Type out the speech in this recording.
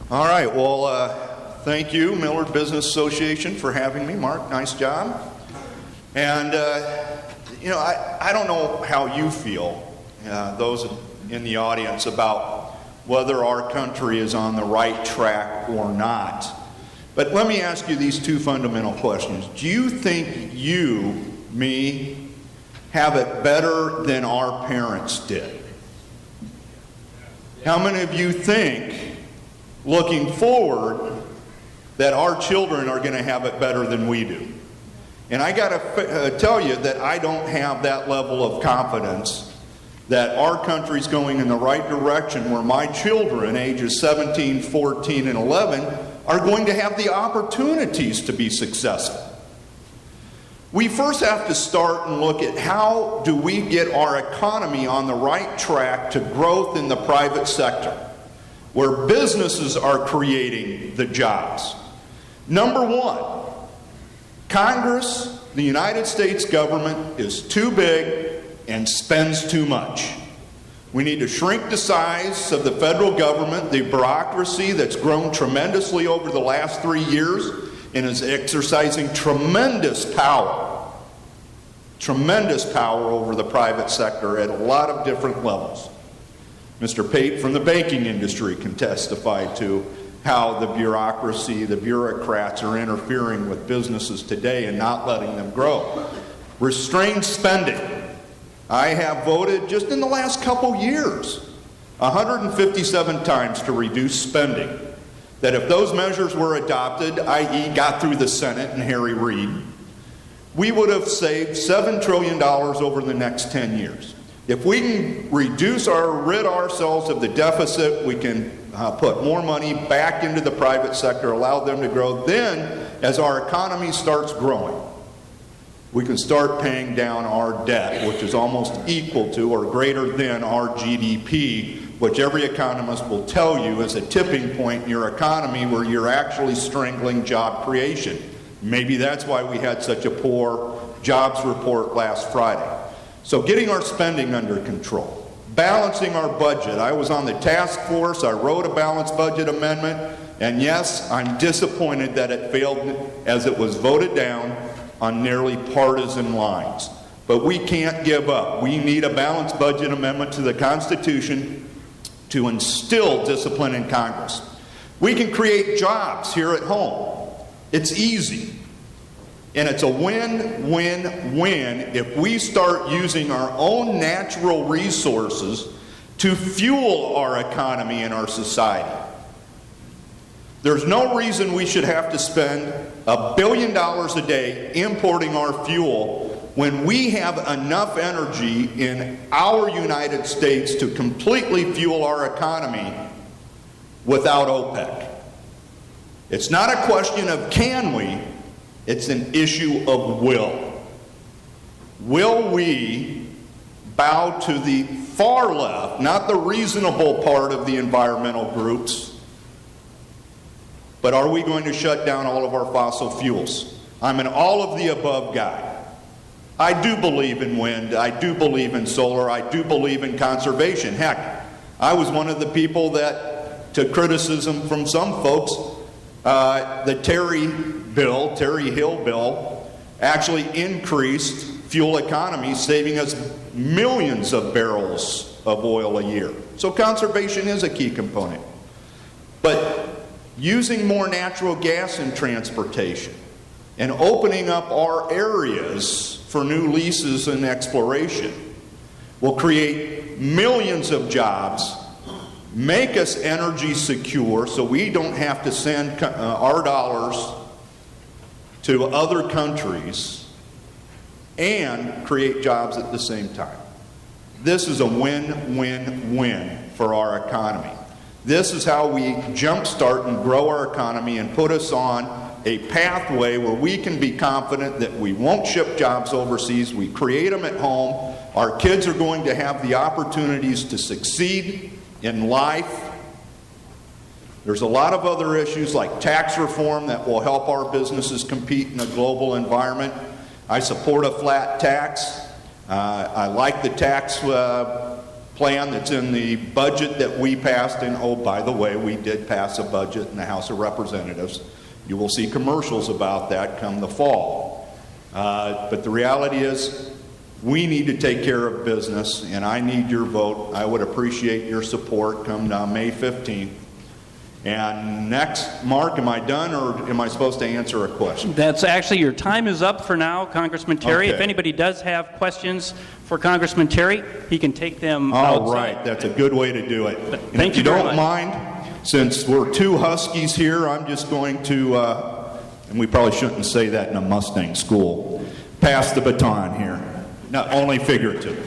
All right, well, thank you, Millard Business Association, for having me. Mark, nice job. And, I don't know how you feel, those in the audience, about whether our country is on the right track or not. But let me ask you these two fundamental questions. Do you think you, me, have it better than our parents did? How many of you think, looking forward, that our children are going to have it better than we do? And I got to tell you that I don't have that level of confidence that our country's going in the right direction, where my children, ages 17, 14, and 11, are going to have the opportunities to be successful. We first have to start and look at how do we get our economy on the right track to growth in the private sector, where businesses are creating the jobs. Number one, Congress, the United States government, is too big and spends too much. We need to shrink the size of the federal government, the bureaucracy that's grown tremendously over the last 3 years and is exercising tremendous power over the private sector at a lot of different levels. Mr. Pate from the banking industry can testify to how the bureaucracy, the bureaucrats are interfering with businesses today and not letting them grow. Restrained spending. I have voted just in the last couple years 157 times to reduce spending. That if those measures were adopted, i.e. got through the Senate and Harry Reid, we would have saved $7 trillion over the next 10 years. If we can rid ourselves of the deficit, we can put more money back into the private sector, allow them to grow. Then, as our economy starts growing, we can start paying down our debt, which is almost equal to or greater than our GDP, which every economist will tell you is a tipping point in your economy where you're actually strangling job creation. Maybe that's why we had such a poor jobs report last Friday. So getting our spending under control, balancing our budget. I was on the task force, I wrote a balanced budget amendment, and yes, I'm disappointed that it failed as it was voted down on nearly partisan lines. But we can't give up. We need a balanced budget amendment to the Constitution to instill discipline in Congress. We can create jobs here at home. It's easy. And it's a win-win-win if we start using our own natural resources to fuel our economy and our society. There's no reason we should have to spend $1 billion a day importing our fuel when we have enough energy in our United States to completely fuel our economy without OPEC. It's not a question of can we, it's an issue of will. Will we bow to the far left, not the reasonable part of the environmental groups, but are we going to shut down all of our fossil fuels? I'm an all of the above guy. I do believe in wind, I do believe in solar, I do believe in conservation. Heck, I was one of the people that took criticism from some folks. The Terry Hill bill, actually increased fuel economy, saving us millions of barrels of oil a year. So conservation is a key component. But using more natural gas in transportation and opening up our areas for new leases and exploration will create millions of jobs, make us energy secure so we don't have to send our dollars to other countries, and create jobs at the same time. This is a win-win-win for our economy. This is how we jumpstart and grow our economy and put us on a pathway where we can be confident that we won't ship jobs overseas, we create them at home, our kids are going to have the opportunities to succeed in life. There's a lot of other issues like tax reform that will help our businesses compete in a global environment. I support a flat tax. I like the tax plan that's in the budget that we passed, and oh, by the way, we did pass a budget in the House of Representatives. You will see commercials about that come the fall. But the reality is, we need to take care of business, and I need your vote. I would appreciate your support come May 15th. And next, Mark, am I done, or am I supposed to answer a question? That's actually, your time is up for now, Congressman Terry. Okay. If anybody does have questions for Congressman Terry, he can take them All outside. right, that's a good way to do it. But And thank if you you very don't much. mind, since we're two Huskies here, I'm just going to, and we probably shouldn't say that in a Mustang school, pass the baton here. No, only figurative.